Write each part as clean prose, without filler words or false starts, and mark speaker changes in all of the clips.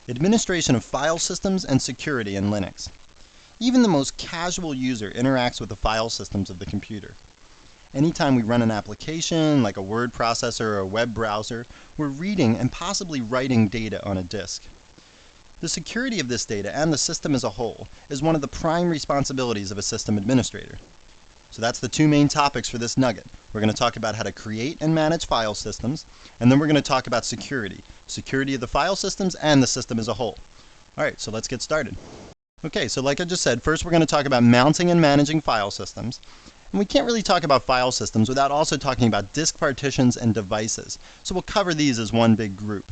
Speaker 1: Administration of file systems and security in Linux. Even the most casual user interacts with the file systems of the computer. Anytime we run an application, like a word processor or a web browser, we're reading and possibly writing data on a disk. The security of this data and the system as a whole is one of the prime responsibilities of a system administrator. So that's the two main topics for this nugget. We're going to talk about how to create and manage file systems, and then we're going to talk about security of the file systems and the system as a whole. All right, so let's get started. Okay, so like I just said, first we're going to talk about mounting and managing file systems. And we can't really talk about file systems without also talking about disk partitions and devices. So we'll cover these as one big group.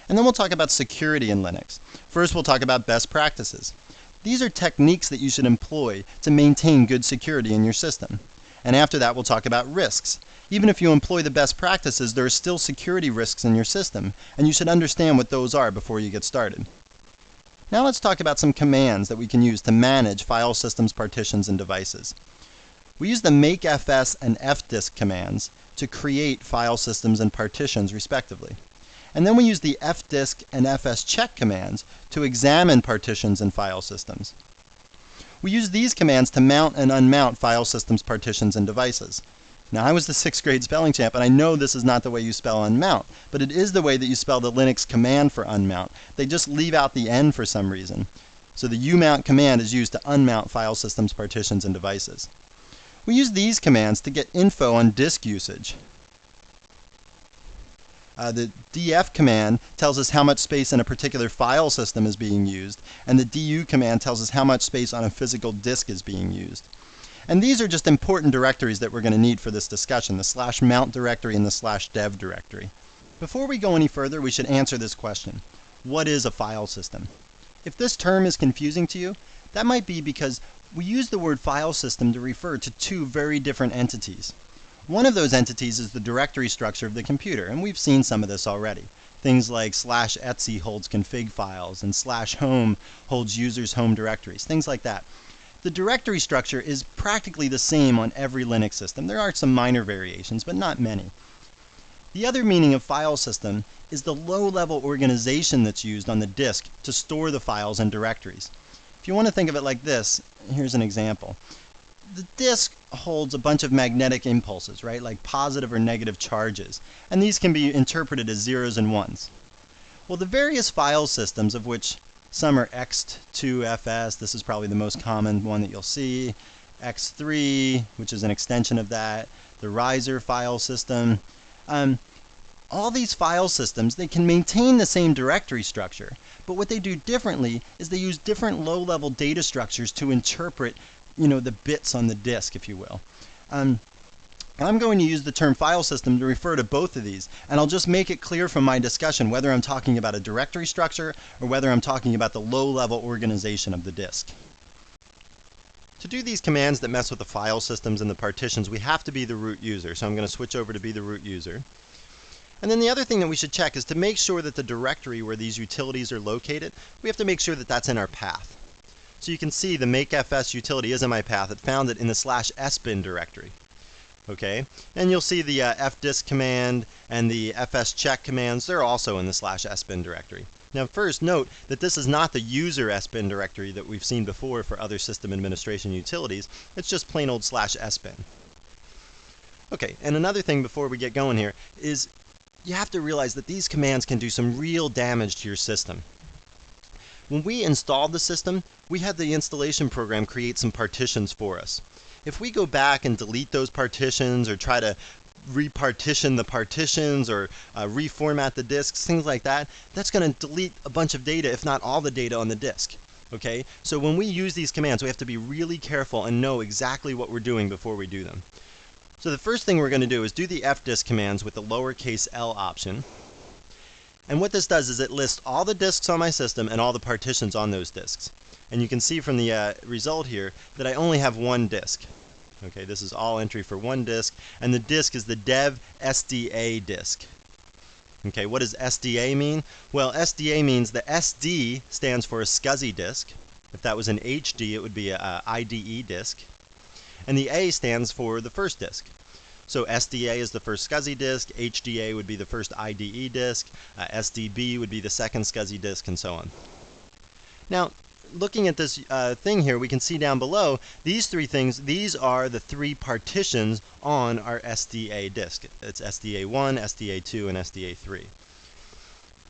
Speaker 1: And then we'll talk about security in Linux. First we'll talk about best practices. These are techniques that you should employ to maintain good security in your system. And after that, we'll talk about risks. Even if you employ the best practices, there are still security risks in your system, and you should understand what those are before you get started. Now let's talk about some commands that we can use to manage file systems, partitions, and devices. We use the makefs and fdisk commands to create file systems and partitions, respectively. And then we use the fdisk and fscheck commands to examine partitions and file systems. We use these commands to mount and unmount file systems, partitions, and devices. Now, I was the 6th grade spelling champ, and I know this is not the way you spell unmount, but it is the way that you spell the Linux command for unmount. They just leave out the N for some reason. So the umount command is used to unmount file systems, partitions, and devices. We use these commands to get info on disk usage. The df command tells us how much space in a particular file system is being used, and the du command tells us how much space on a physical disk is being used. And these are just important directories that we're going to need for this discussion, the /mount directory and the /dev directory. Before we go any further, we should answer this question. What is a file system? If this term is confusing to you, that might be because we use the word file system to refer to two very different entities. One of those entities is the directory structure of the computer, and we've seen some of this already. Things like /etc holds config files and /home holds users' home directories, things like that. The directory structure is practically the same on every Linux system. There are some minor variations, but not many. The other meaning of file system is the low-level organization that's used on the disk to store the files and directories. If you want to think of it like this, here's an example. The disk holds a bunch of magnetic impulses, right, like positive or negative charges, and these can be interpreted as zeros and ones. Well, the various file systems, of which some are x2fs, this is probably the most common one that you'll see, x3, which is an extension of that, the riser file system. All these file systems, they can maintain the same directory structure, but what they do differently is they use different low-level data structures to interpret the bits on the disk, if you will. I'm going to use the term file system to refer to both of these, and I'll just make it clear from my discussion whether I'm talking about a directory structure or whether I'm talking about the low-level organization of the disk. To do these commands that mess with the file systems and the partitions, we have to be the root user, so I'm going to switch over to be the root user. And then the other thing that we should check is to make sure that the directory where these utilities are located, we have to make sure that that's in our path. So you can see the makefs utility is in my path. It found it in the /sbin directory. Okay, and you'll see the fdisk command and the fscheck commands. They're also in the /sbin directory. Now first note that this is not the user sbin directory that we've seen before for other system administration utilities. It's just plain old /sbin. Okay, and another thing before we get going here is you have to realize that these commands can do some real damage to your system. When we installed the system, we had the installation program create some partitions for us. If we go back and delete those partitions or try to repartition the partitions or reformat the disks, things like that, that's going to delete a bunch of data, if not all the data on the disk. Okay? So when we use these commands, we have to be really careful and know exactly what we're doing before we do them. So the first thing we're going to do is do the fdisk commands with the lowercase l option. And what this does is it lists all the disks on my system and all the partitions on those disks. And you can see from the result here that I only have one disk. Okay, this is all entry for one disk, and the disk is the dev SDA disk. Okay, what does SDA mean? Well, SDA means the SD stands for a SCSI disk. If that was an HD, it would be a IDE disk. And the A stands for the first disk. So SDA is the first SCSI disk, HDA would be the first IDE disk, SDB would be the second SCSI disk, and so on. Now, looking at this thing here, we can see down below, these three things, these are the three partitions on our SDA disk. It's SDA1, SDA2, and SDA3.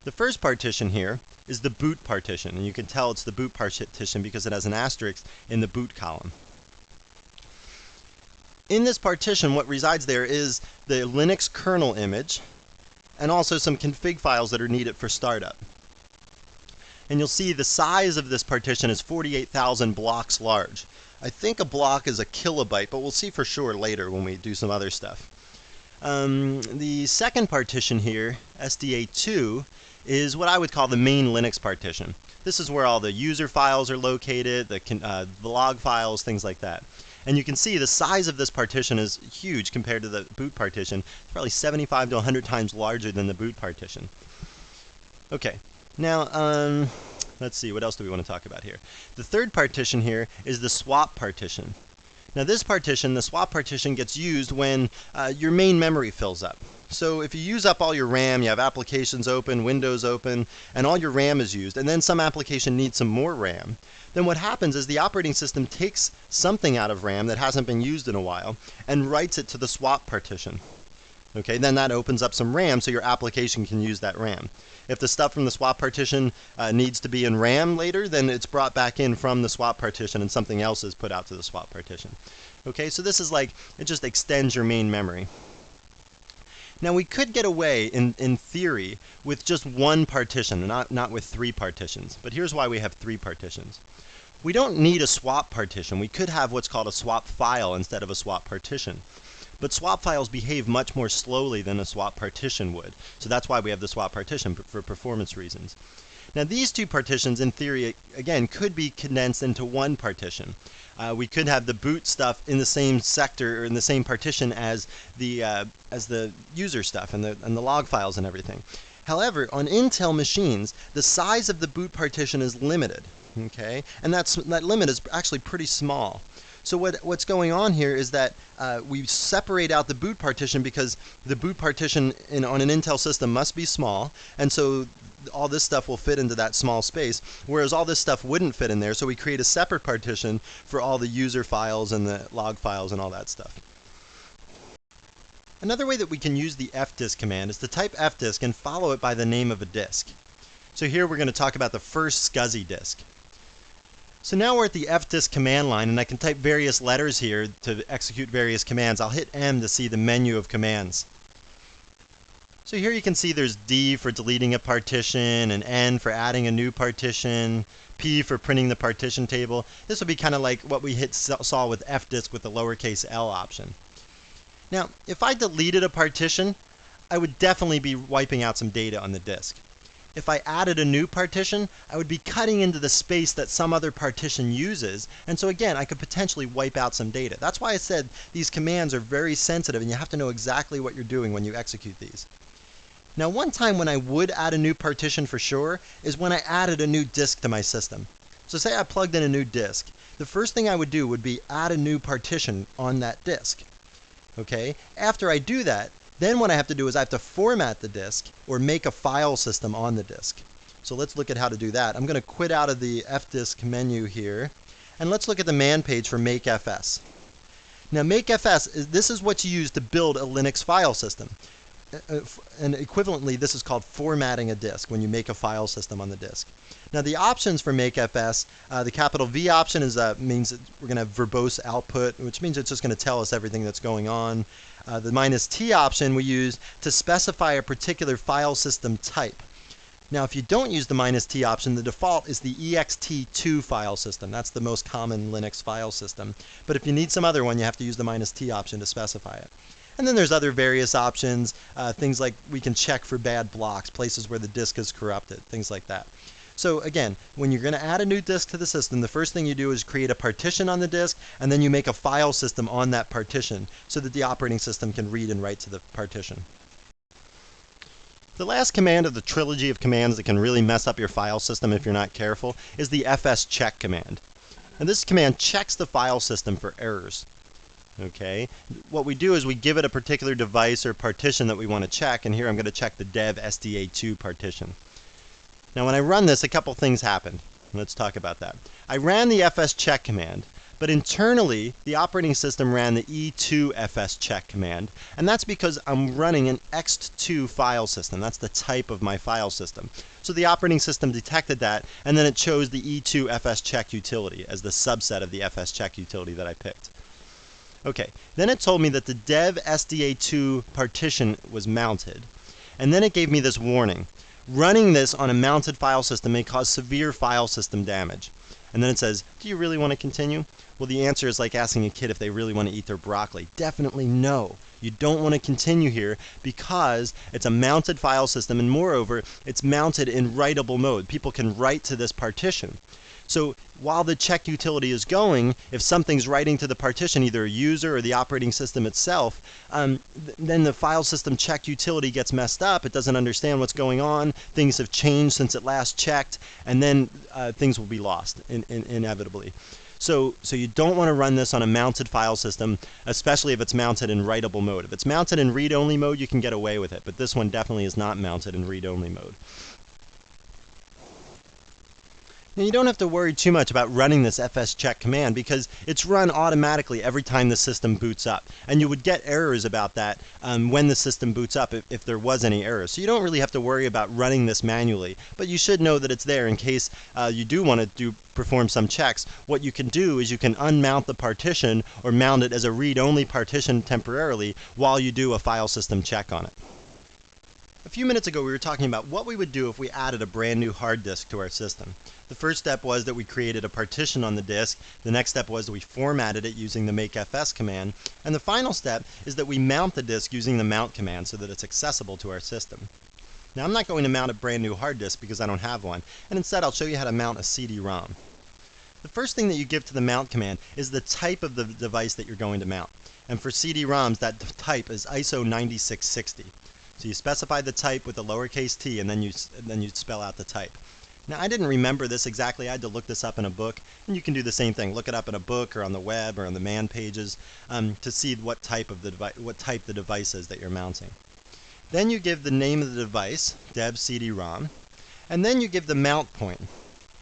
Speaker 1: The first partition here is the boot partition, and you can tell it's the boot partition because it has an asterisk in the boot column. In this partition, what resides there is the Linux kernel image and also some config files that are needed for startup. And you'll see the size of this partition is 48,000 blocks large. I think a block is a kilobyte, but we'll see for sure later when we do some other stuff. The second partition here, SDA2, is what I would call the main Linux partition. This is where all the user files are located, the log files, things like that. And you can see the size of this partition is huge compared to the boot partition. It's probably 75 to 100 times larger than the boot partition. Okay, now let's see, what else do we want to talk about here? The third partition here is the swap partition. Now this partition, the swap partition, gets used when your main memory fills up. So if you use up all your RAM, you have applications open, Windows open, and all your RAM is used, and then some application needs some more RAM, then what happens is the operating system takes something out of RAM that hasn't been used in a while and writes it to the swap partition. Okay, then that opens up some RAM so your application can use that RAM. If the stuff from the swap partition needs to be in RAM later, then it's brought back in from the swap partition and something else is put out to the swap partition. Okay, so this is like, it just extends your main memory. Now we could get away, in theory, with just one partition, not with three partitions. But here's why we have three partitions. We don't need a swap partition. We could have what's called a swap file instead of a swap partition. But swap files behave much more slowly than a swap partition would. So that's why we have the swap partition, for performance reasons. Now these two partitions, in theory, again, could be condensed into one partition. We could have the boot stuff in the same sector or in the same partition as the user stuff and the log files and everything. However, on Intel machines, the size of the boot partition is limited, okay? And that limit is actually pretty small. So what's going on here is that we separate out the boot partition because the boot partition on an Intel system must be small, and so all this stuff will fit into that small space, whereas all this stuff wouldn't fit in there, so we create a separate partition for all the user files and the log files and all that stuff. Another way that we can use the fdisk command is to type fdisk and follow it by the name of a disk. So here we're going to talk about the first SCSI disk. So now we're at the fdisk command line, and I can type various letters here to execute various commands. I'll hit M to see the menu of commands. So here you can see there's D for deleting a partition, and N for adding a new partition, P for printing the partition table. This would be kind of like what we saw with fdisk with the lowercase l option. Now, if I deleted a partition, I would definitely be wiping out some data on the disk. If I added a new partition, I would be cutting into the space that some other partition uses, and so again, I could potentially wipe out some data. That's why I said these commands are very sensitive, and you have to know exactly what you're doing when you execute these. Now, one time when I would add a new partition for sure is when I added a new disk to my system. So say I plugged in a new disk. The first thing I would do would be add a new partition on that disk. Okay? After I do that, then what I have to do is I have to format the disk or make a file system on the disk. So let's look at how to do that. I'm going to quit out of the fdisk menu here, and let's look at the man page for makefs. Now makefs, this is what's used to build a Linux file system. And equivalently, this is called formatting a disk when you make a file system on the disk. Now the options for makefs, the capital V option means that we're going to have verbose output, which means it's just going to tell us everything that's going on. The -T option we use to specify a particular file system type. Now if you don't use the -T option, the default is the ext2 file system. That's the most common Linux file system. But if you need some other one, you have to use the -T option to specify it. And then there's other various options, things like we can check for bad blocks, places where the disk is corrupted, things like that. So again, when you're going to add a new disk to the system, the first thing you do is create a partition on the disk, and then you make a file system on that partition so that the operating system can read and write to the partition. The last command of the trilogy of commands that can really mess up your file system if you're not careful is the fscheck command. And this command checks the file system for errors. Okay, what we do is we give it a particular device or partition that we want to check, and here I'm going to check the dev SDA2 partition. Now when I run this, a couple things happened. Let's talk about that. I ran the fscheck command, but internally the operating system ran the e2 fscheck command, and that's because I'm running an ext2 file system. That's the type of my file system. So the operating system detected that, and then it chose the e2 fscheck utility as the subset of the fscheck utility that I picked. Okay, then it told me that the dev SDA2 partition was mounted, and then it gave me this warning. Running this on a mounted file system may cause severe file system damage. And then it says, do you really want to continue? Well, the answer is like asking a kid if they really want to eat their broccoli. Definitely no. You don't want to continue here because it's a mounted file system, and moreover, it's mounted in writable mode. People can write to this partition. So while the check utility is going, if something's writing to the partition, either a user or the operating system itself, then the file system check utility gets messed up. It doesn't understand what's going on. Things have changed since it last checked, and then things will be lost inevitably. So you don't want to run this on a mounted file system, especially if it's mounted in writable mode. If it's mounted in read-only mode, you can get away with it, but this one definitely is not mounted in read-only mode. Now you don't have to worry too much about running this fscheck command because it's run automatically every time the system boots up. And you would get errors about that when the system boots up if there was any errors. So you don't really have to worry about running this manually, but you should know that it's there in case you do want to perform some checks. What you can do is you can unmount the partition or mount it as a read-only partition temporarily while you do a file system check on it. A few minutes ago we were talking about what we would do if we added a brand new hard disk to our system. The first step was that we created a partition on the disk. The next step was that we formatted it using the makefs command. And the final step is that we mount the disk using the mount command so that it's accessible to our system. Now I'm not going to mount a brand new hard disk because I don't have one, and instead I'll show you how to mount a CD-ROM. The first thing that you give to the mount command is the type of the device that you're going to mount. And for CD-ROMs, that type is ISO 9660. So you specify the type with the lowercase t, and then you spell out the type. Now I didn't remember this exactly. I had to look this up in a book, and you can do the same thing. Look it up in a book or on the web or on the man pages to see what type the device is that you're mounting. Then you give the name of the device, dev CD-ROM, and then you give the mount point,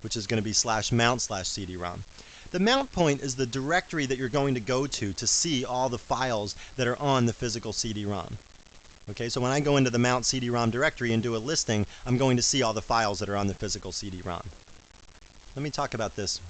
Speaker 1: which is going to be /mount/CD-ROM. The mount point is the directory that you're going to go to see all the files that are on the physical CD-ROM. Okay, so when I go into the mount CD-ROM directory and do a listing, I'm going to see all the files that are on the physical CD-ROM. Let me talk about this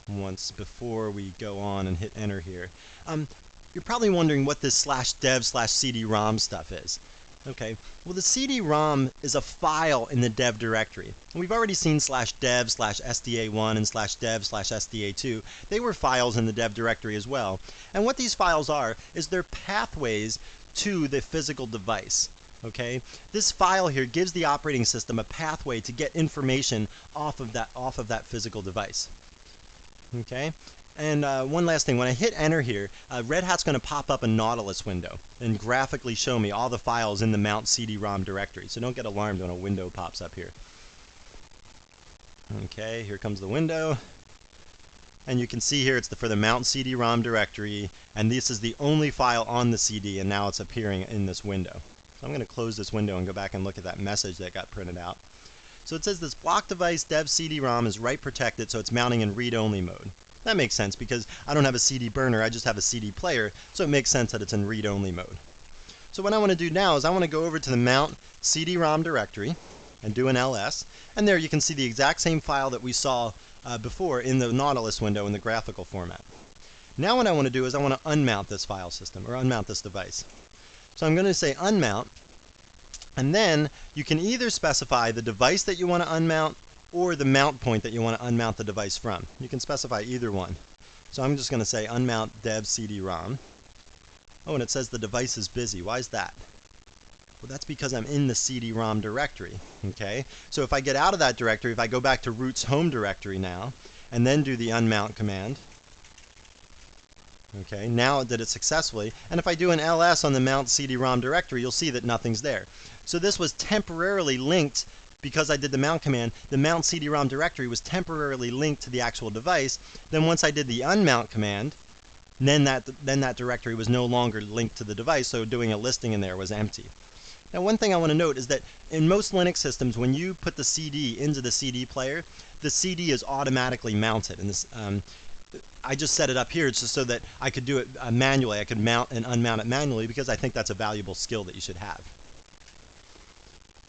Speaker 1: once before we go on and hit enter here. You're probably wondering what this /dev/CD-ROM stuff is. Okay, well the CD-ROM is a file in the dev directory. And we've already seen /dev/sda1 and /dev/sda2. They were files in the dev directory as well. And what these files are is they're pathways to the physical device. Okay, this file here gives the operating system a pathway to get information off of that physical device. Okay, and one last thing, when I hit enter here, Red Hat's going to pop up a Nautilus window and graphically show me all the files in the mount CD-ROM directory. So don't get alarmed when a window pops up here. Okay, here comes the window. And you can see here it's for the mount CD-ROM directory, and this is the only file on the CD, and now it's appearing in this window. So I'm going to close this window and go back and look at that message that got printed out. So it says this block device dev CD-ROM is write protected, so it's mounting in read-only mode. That makes sense because I don't have a CD burner, I just have a CD player, so it makes sense that it's in read-only mode. So what I want to do now is I want to go over to the mount CD-ROM directory and do an ls, and there you can see the exact same file that we saw before in the Nautilus window in the graphical format. Now what I want to do is I want to unmount this file system, or unmount this device. So I'm going to say unmount, and then you can either specify the device that you want to unmount or the mount point that you want to unmount the device from. You can specify either one. So I'm just going to say unmount dev CD-ROM. Oh, and it says the device is busy. Why is that? Well, that's because I'm in the CD-ROM directory. Okay, so if I get out of that directory, if I go back to root's home directory now, and then do the unmount command, okay, now it did it successfully, and if I do an ls on the mount CD-ROM directory, you'll see that nothing's there. So this was temporarily linked, because I did the mount command, the mount CD-ROM directory was temporarily linked to the actual device. Then once I did the unmount command, then that directory was no longer linked to the device, so doing a listing in there was empty. Now, one thing I want to note is that in most Linux systems, when you put the CD into the CD player, the CD is automatically mounted. And this, I just set it up here just so that I could do it manually. I could mount and unmount it manually because I think that's a valuable skill that you should have.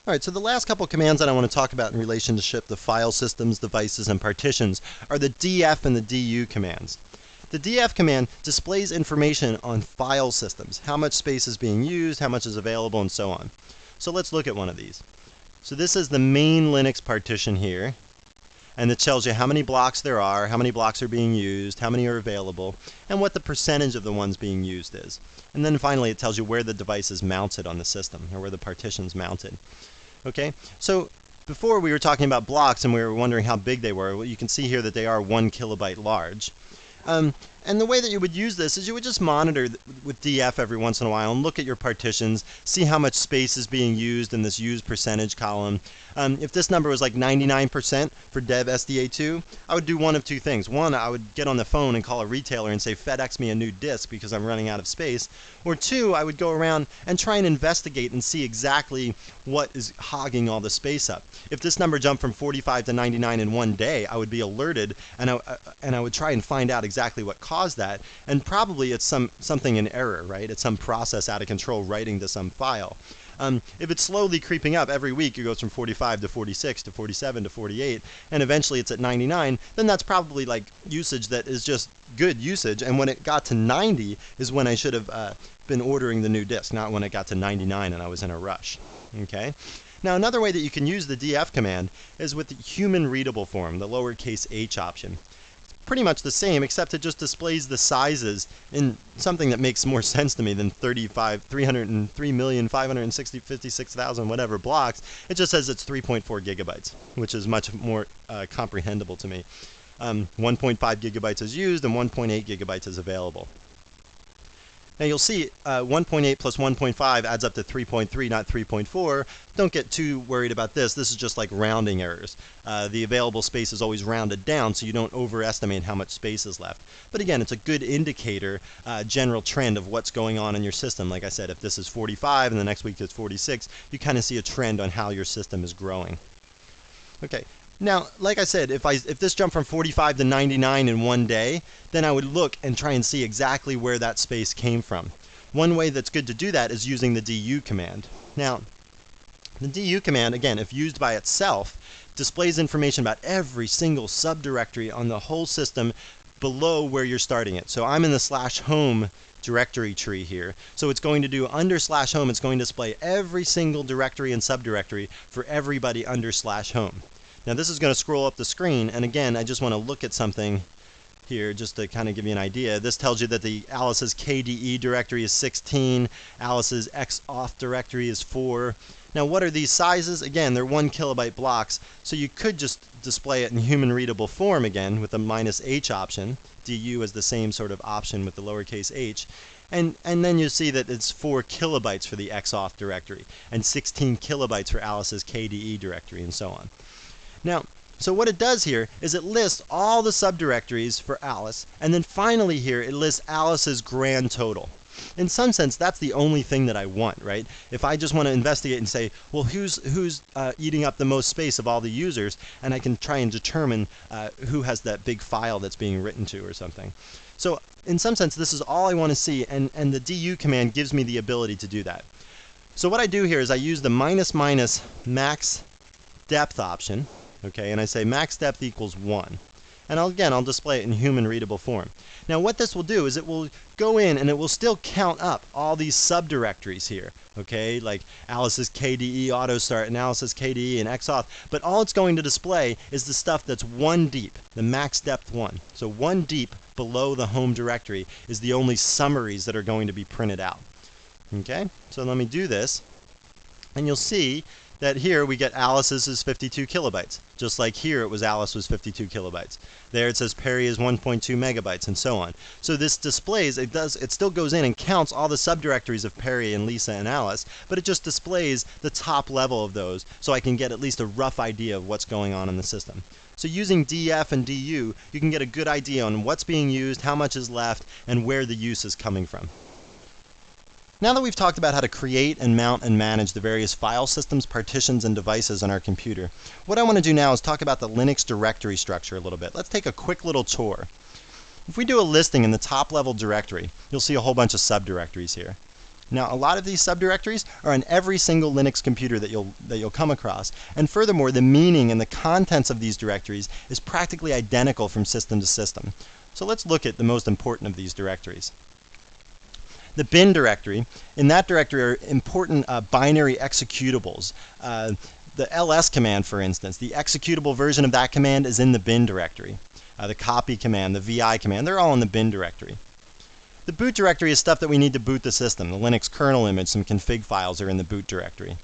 Speaker 1: All right, so the last couple commands that I want to talk about in relationship to file systems, devices, and partitions are the df and the du commands. The df command displays information on file systems, how much space is being used, how much is available, and so on. So let's look at one of these. So this is the main Linux partition here, and it tells you how many blocks there are, how many blocks are being used, how many are available, and what the percentage of the ones being used is. And then finally it tells you where the device is mounted on the system, or where the partition's mounted. Okay, so before we were talking about blocks and we were wondering how big they were. Well, you can see here that they are 1 kilobyte large. And the way that you would use this is you would just monitor with df every once in a while and look at your partitions, see how much space is being used in this used percentage column. If this number was like 99% for dev SDA2, I would do one of two things. One, I would get on the phone and call a retailer and say, FedEx me a new disk because I'm running out of space. Or two, I would go around and try and investigate and see exactly what is hogging all the space up. If this number jumped from 45 to 99 in one day, I would be alerted and I would try and find out exactly what caused that. And probably it's something in error, right? It's some process out of control writing to some file. If it's slowly creeping up every week, it goes from 45 to 46 to 47 to 48, and eventually it's at 99, then that's probably like usage that is just good usage. And when it got to 90 is when I should have been ordering the new disk, not when it got to 99 and I was in a rush. Okay? Now, another way that you can use the df command is with the human readable form, the lowercase h option. Pretty much the same, except it just displays the sizes in something that makes more sense to me than 303,560,056,000 whatever blocks. It just says it's 3.4 gigabytes, which is much more comprehensible to me. 1.5 gigabytes is used and 1.8 gigabytes is available. Now you'll see 1.8 plus 1.5 adds up to 3.3, not 3.4. Don't get too worried about this. This is just like rounding errors. The available space is always rounded down so you don't overestimate how much space is left. But again, it's a good indicator, general trend of what's going on in your system. Like I said, if this is 45 and the next week is 46, you kind of see a trend on how your system is growing. Okay. Now, like I said, if this jumped from 45 to 99 in one day, then I would look and try and see exactly where that space came from. One way that's good to do that is using the du command. Now, the du command, again, if used by itself, displays information about every single subdirectory on the whole system below where you're starting it. So I'm in the /home directory tree here. So it's going to do under /home, it's going to display every single directory and subdirectory for everybody under /home. Now this is going to scroll up the screen, and again, I just want to look at something here just to kind of give you an idea. This tells you that the Alice's KDE directory is 16, Alice's XAuth directory is 4. Now what are these sizes? Again, they're 1 kilobyte blocks, so you could just display it in human readable form again with the -h option. Du is the same sort of option with the lowercase h. And then you see that it's 4 kilobytes for the XAuth directory and 16 kilobytes for Alice's KDE directory and so on. Now, so what it does here is it lists all the subdirectories for Alice, and then finally here it lists Alice's grand total. In some sense, that's the only thing that I want, right? If I just want to investigate and say, well, who's eating up the most space of all the users, and I can try and determine who has that big file that's being written to or something. So in some sense, this is all I want to see, and the du command gives me the ability to do that. So what I do here is I use the -- max depth option. Okay, and I say max depth equals 1. And I'll display it in human readable form. Now what this will do is it will go in and it will still count up all these subdirectories here. Okay, like Alice's KDE AutoStart and Alice's KDE and XAuth. But all it's going to display is the stuff that's 1 deep, the max depth 1. So 1 deep below the home directory is the only summaries that are going to be printed out. Okay, so let me do this. And you'll see that here we get Alice's is 52 kilobytes. Just like here it was Alice was 52 kilobytes. There it says Perry is 1.2 megabytes and so on. So this displays, it still goes in and counts all the subdirectories of Perry and Lisa and Alice, but it just displays the top level of those so I can get at least a rough idea of what's going on in the system. So using df and du, you can get a good idea on what's being used, how much is left, and where the use is coming from. Now that we've talked about how to create and mount and manage the various file systems, partitions, and devices on our computer, what I want to do now is talk about the Linux directory structure a little bit. Let's take a quick little tour. If we do a listing in the top level directory, you'll see a whole bunch of subdirectories here. Now, a lot of these subdirectories are on every single Linux computer that you'll come across. And furthermore, the meaning and the contents of these directories is practically identical from system to system. So let's look at the most important of these directories. The bin directory, in that directory are important binary executables. The ls command, for instance, the executable version of that command is in the bin directory. The copy command, the vi command, they're all in the bin directory. The boot directory is stuff that we need to boot the system. The Linux kernel image, some config files are in the boot directory.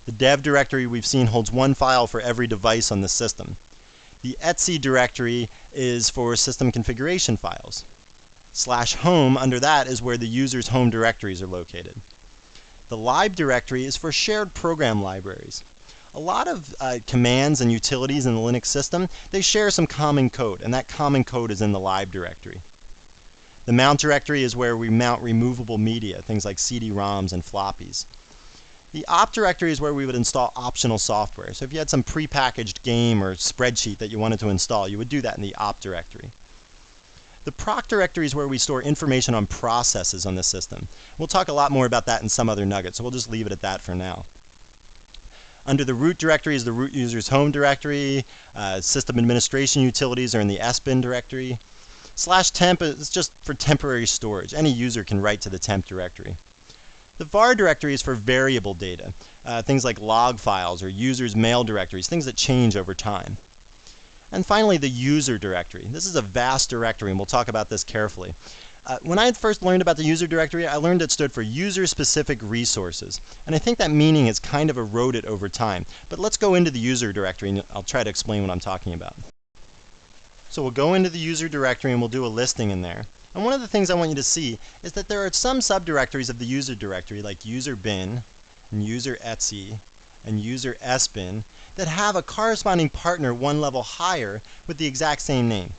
Speaker 1: The dev directory we've seen holds one file for every device on the system. The etc directory is for system configuration files. /home under that is where the user's home directories are located. The lib directory is for shared program libraries. A lot of commands and utilities in the Linux system, they share some common code, and that common code is in the lib directory. The mount directory is where we mount removable media, things like CD-ROMs and floppies. The op directory is where we would install optional software. So if you had some prepackaged game or spreadsheet that you wanted to install, you would do that in the op directory. The proc directory is where we store information on processes on the system. We'll talk a lot more about that in some other nugget, so we'll just leave it at that for now. Under the root directory is the root user's home directory. System administration utilities are in the sbin directory. /temp is just for temporary storage. Any user can write to the temp directory. The var directory is for variable data, things like log files or users' mail directories, things that change over time. And finally, the user directory. This is a vast directory, and we'll talk about this carefully. When I first learned about the user directory, I learned it stood for user-specific resources. And I think that meaning has kind of eroded over time. But let's go into the user directory, and I'll try to explain what I'm talking about. So we'll go into the user directory, and we'll do a listing in there. And one of the things I want you to see is that there are some subdirectories of the user directory, like user bin, and user etc, and user sbin, that have a corresponding partner one level higher with the exact same name.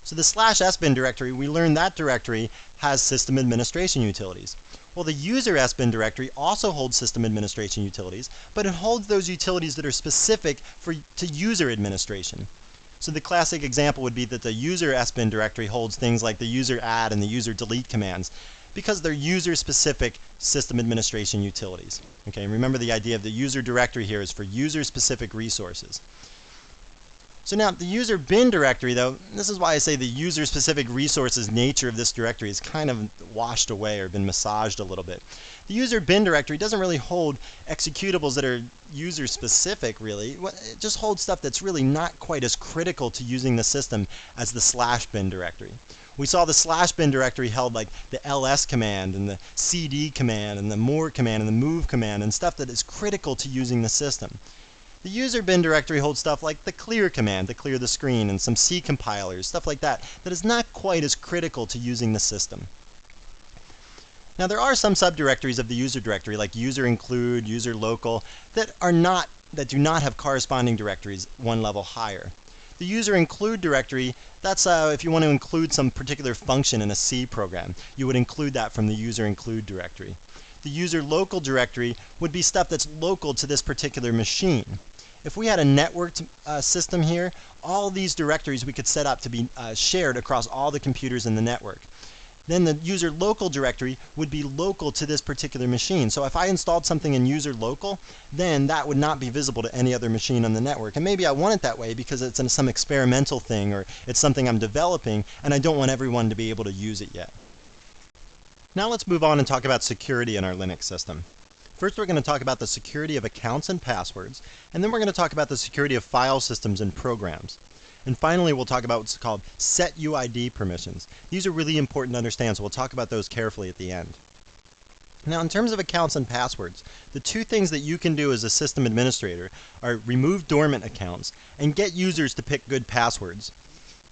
Speaker 1: So the /sbin directory, we learned that directory has system administration utilities. Well, the user sbin directory also holds system administration utilities, but it holds those utilities that are specific to user administration. So the classic example would be that the user sbin directory holds things like the user add and the user delete commands, because they're user-specific system administration utilities. Okay, and remember the idea of the user directory here is for user-specific resources. So now the user bin directory, though, this is why I say the user-specific resources nature of this directory is kind of washed away or been massaged a little bit. The user bin directory doesn't really hold executables that are user-specific, really. It just holds stuff that's really not quite as critical to using the system as the /bin directory. We saw the /bin directory held like the ls command and the cd command and the more command and the move command and stuff that is critical to using the system. The user bin directory holds stuff like the clear command to clear the screen and some C compilers, stuff like that, that is not quite as critical to using the system. Now there are some subdirectories of the user directory like user include, user local that do not have corresponding directories one level higher. The user include directory, that's if you want to include some particular function in a C program, you would include that from the user include directory. The user local directory would be stuff that's local to this particular machine. If we had a networked system here, all these directories we could set up to be shared across all the computers in the network. Then the user local directory would be local to this particular machine. So if I installed something in user local, then that would not be visible to any other machine on the network. And maybe I want it that way because it's some experimental thing or it's something I'm developing and I don't want everyone to be able to use it yet. Now let's move on and talk about security in our Linux system. First we're going to talk about the security of accounts and passwords, and then we're going to talk about the security of file systems and programs. And finally we'll talk about what's called set UID permissions. These are really important to understand, so we'll talk about those carefully at the end. Now, in terms of accounts and passwords, the two things that you can do as a system administrator are remove dormant accounts and get users to pick good passwords.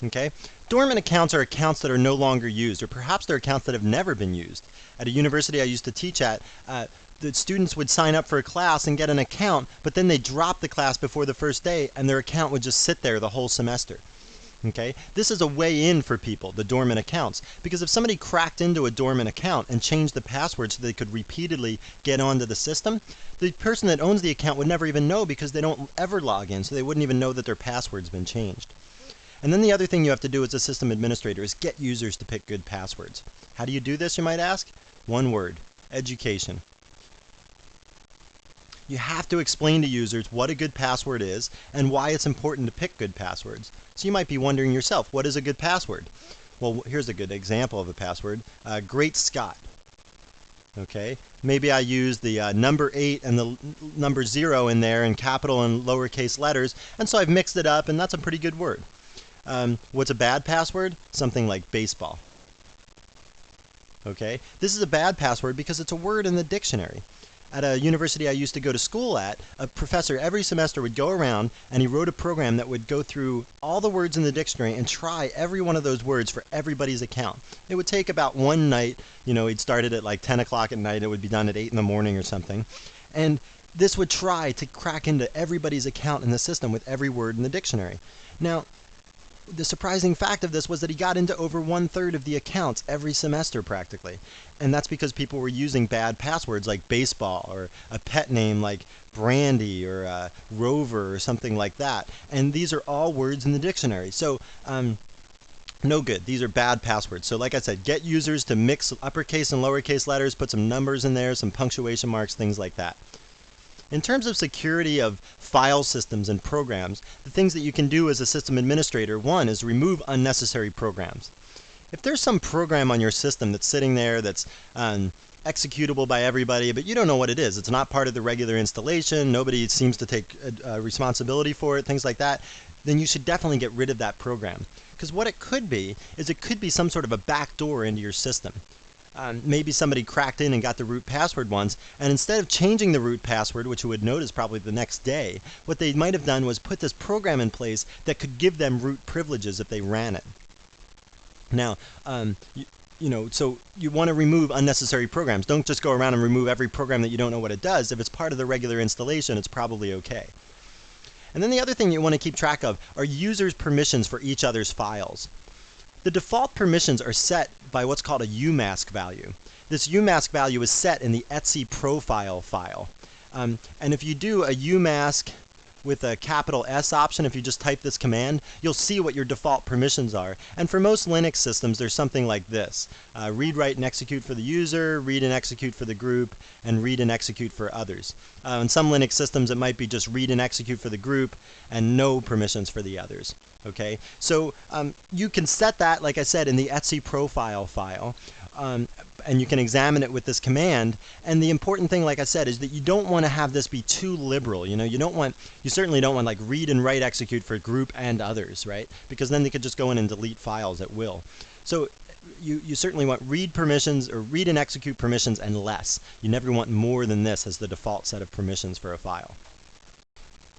Speaker 1: Okay? Dormant accounts are accounts that are no longer used, or perhaps they're accounts that have never been used. At a university I used to teach at, the students would sign up for a class and get an account, but then they'd drop the class before the first day and their account would just sit there the whole semester. Okay? This is a way in for people, the dormant accounts, because if somebody cracked into a dormant account and changed the password so they could repeatedly get onto the system, the person that owns the account would never even know because they don't ever log in, so they wouldn't even know that their password's been changed. And then the other thing you have to do as a system administrator is get users to pick good passwords. How do you do this, you might ask? One word: education. You have to explain to users what a good password is and why it's important to pick good passwords. So you might be wondering yourself, what is a good password? Well, here's a good example of a password. Great Scott. Okay, maybe I use the number 8 and the number 0 in there in capital and lowercase letters, and so I've mixed it up, and that's a pretty good word. What's a bad password? Something like baseball. Okay, this is a bad password because it's a word in the dictionary. At a university I used to go to school at, a professor every semester would go around and he wrote a program that would go through all the words in the dictionary and try every one of those words for everybody's account. It would take about one night. He'd started at like 10 o'clock at night. It would be done at 8 in the morning or something. And this would try to crack into everybody's account in the system with every word in the dictionary. Now, the surprising fact of this was that he got into over 1/3 of the accounts every semester practically. And that's because people were using bad passwords like baseball or a pet name like Brandy or Rover or something like that. And these are all words in the dictionary. So, no good. These are bad passwords. So like I said, get users to mix uppercase and lowercase letters, put some numbers in there, some punctuation marks, things like that. In terms of security of file systems and programs, the things that you can do as a system administrator, one is remove unnecessary programs. If there's some program on your system that's sitting there that's executable by everybody, but you don't know what it is, it's not part of the regular installation, nobody seems to take responsibility for it, things like that, then you should definitely get rid of that program. Because what it could be is it could be some sort of a backdoor into your system. Maybe somebody cracked in and got the root password once, and instead of changing the root password, which you would notice probably the next day, what they might have done was put this program in place that could give them root privileges if they ran it. Now, so you want to remove unnecessary programs. Don't just go around and remove every program that you don't know what it does. If it's part of the regular installation, it's probably okay. And then the other thing you want to keep track of are users' permissions for each other's files. The default permissions are set by what's called a umask value. This umask value is set in the etc profile file. And if you do a umask with a capital S option, if you just type this command, you'll see what your default permissions are. And for most Linux systems, there's something like this. Read, write, and execute for the user, read and execute for the group, and read and execute for others. In some Linux systems, it might be just read and execute for the group and no permissions for the others. Okay, so you can set that, like I said, in the etc profile file. And you can examine it with this command. And the important thing, like I said, is that you don't want to have this be too liberal. You certainly don't want like read and write execute for group and others, right? Because then they could just go in and delete files at will. So you certainly want read permissions or read and execute permissions and less. You never want more than this as the default set of permissions for a file.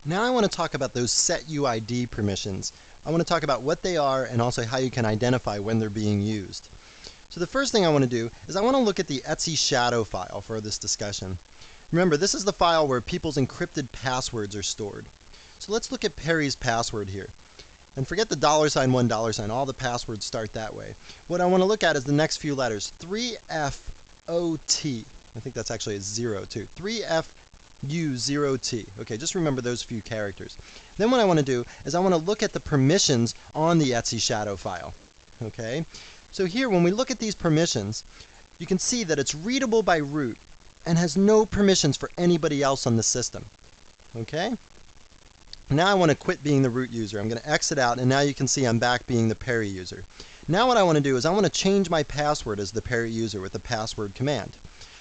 Speaker 1: Now I want to talk about those setuid permissions. I want to talk about what they are and also how you can identify when they're being used. So the first thing I want to do is I want to look at the etc shadow file for this discussion. Remember, this is the file where people's encrypted passwords are stored. So let's look at Perry's password here. And forget the $1, all the passwords start that way. What I want to look at is the next few letters, 3FOT. I think that's actually a 0 too. 3FU0T. Okay, just remember those few characters. Then what I want to do is I want to look at the permissions on the etc shadow file. Okay? So here, when we look at these permissions, you can see that it's readable by root and has no permissions for anybody else on the system. Okay? Now I want to quit being the root user. I'm going to exit out, and now you can see I'm back being the Perry user. Now what I want to do is I want to change my password as the Perry user with the password command.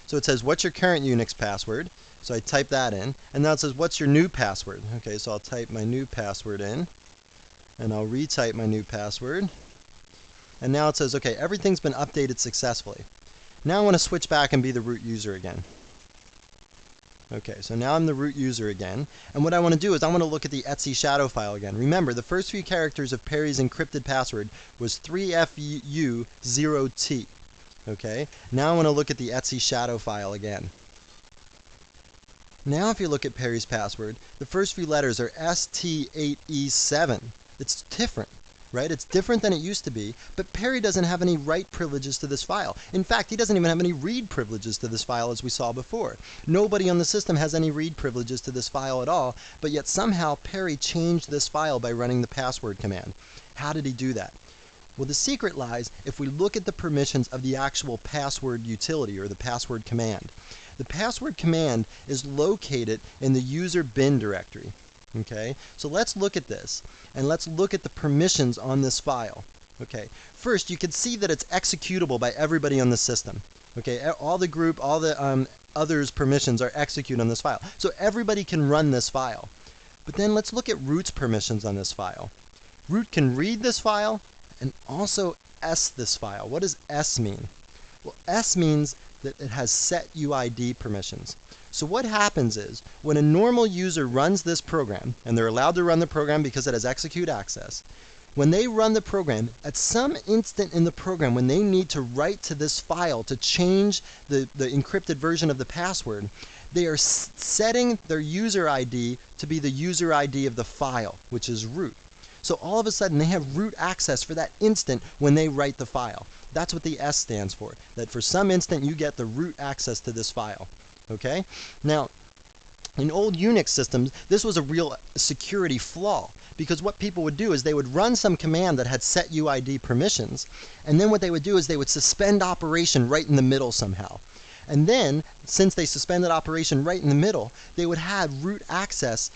Speaker 1: So it says, what's your current Unix password? So I type that in, and now it says, what's your new password? Okay, so I'll type my new password in, and I'll retype my new password. And now it says, okay, everything's been updated successfully. Now I want to switch back and be the root user again. Okay, so now I'm the root user again, and what I want to do is I want to look at the etc shadow file again. Remember, the first few characters of Perry's encrypted password was 3FU0T. Okay, now I want to look at the etc shadow file again. Now if you look at Perry's password, the first few letters are ST8E7. It's different, right? It's different than it used to be, but Perry doesn't have any write privileges to this file. In fact, he doesn't even have any read privileges to this file, as we saw before. Nobody on the system has any read privileges to this file at all, but yet somehow Perry changed this file by running the password command. How did he do that? Well, the secret lies if we look at the permissions of the actual password utility, or the password command. The password command is located in the user bin directory. Okay, so let's look at this, and let's look at the permissions on this file. Okay, first you can see that it's executable by everybody on the system. Okay, all the group, all the others permissions are executed on this file. So everybody can run this file. But then let's look at root's permissions on this file. Root can read this file and also S this file. What does S mean? Well, S means that it has set UID permissions. So what happens is, when a normal user runs this program, and they're allowed to run the program because it has execute access, when they run the program, at some instant in the program when they need to write to this file to change the encrypted version of the password, they are setting their user ID to be the user ID of the file, which is root. So all of a sudden they have root access for that instant when they write the file. That's what the S stands for, that for some instant you get the root access to this file. Okay? Now, in old Unix systems, this was a real security flaw, because what people would do is they would run some command that had set UID permissions, and then what they would do is they would suspend operation right in the middle somehow. And then, since they suspended operation right in the middle, they would have root access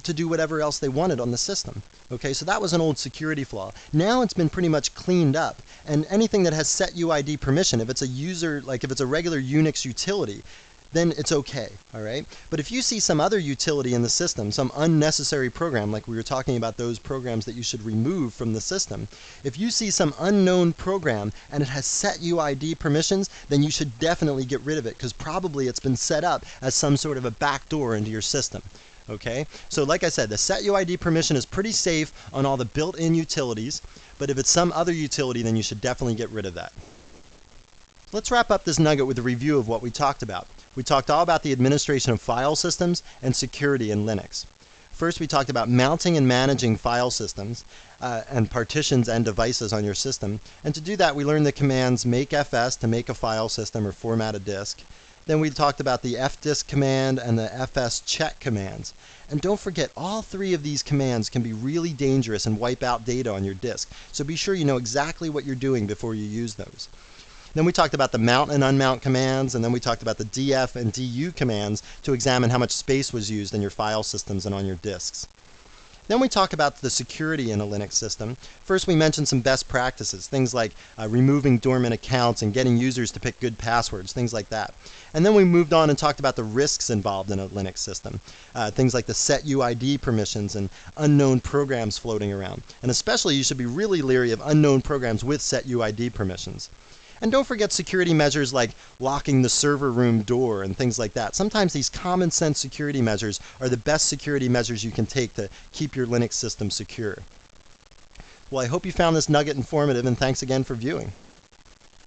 Speaker 1: to do whatever else they wanted on the system. Okay, so that was an old security flaw. Now it's been pretty much cleaned up, and anything that has set UID permission, if it's a user, like if it's a regular Unix utility, then it's okay, all right? But if you see some other utility in the system, some unnecessary program, like we were talking about those programs that you should remove from the system, if you see some unknown program and it has set UID permissions, then you should definitely get rid of it, because probably it's been set up as some sort of a backdoor into your system. Okay, so like I said, the set UID permission is pretty safe on all the built-in utilities, but if it's some other utility, then you should definitely get rid of that. Let's wrap up this nugget with a review of what we talked about. We talked all about the administration of file systems and security in Linux. First, we talked about mounting and managing file systems and partitions and devices on your system. And to do that, we learned the commands makefs to make a file system or format a disk. Then we talked about the fdisk command and the fscheck commands. And don't forget, all three of these commands can be really dangerous and wipe out data on your disk. So be sure you know exactly what you're doing before you use those. Then we talked about the mount and unmount commands, and then we talked about the df and du commands to examine how much space was used in your file systems and on your disks. Then we talk about the security in a Linux system. First, we mentioned some best practices, things like removing dormant accounts and getting users to pick good passwords, things like that. And then we moved on and talked about the risks involved in a Linux system, things like the set UID permissions and unknown programs floating around. And especially, you should be really leery of unknown programs with set UID permissions. And don't forget security measures like locking the server room door and things like that. Sometimes these common sense security measures are the best security measures you can take to keep your Linux system secure. Well, I hope you found this nugget informative, and thanks again for viewing.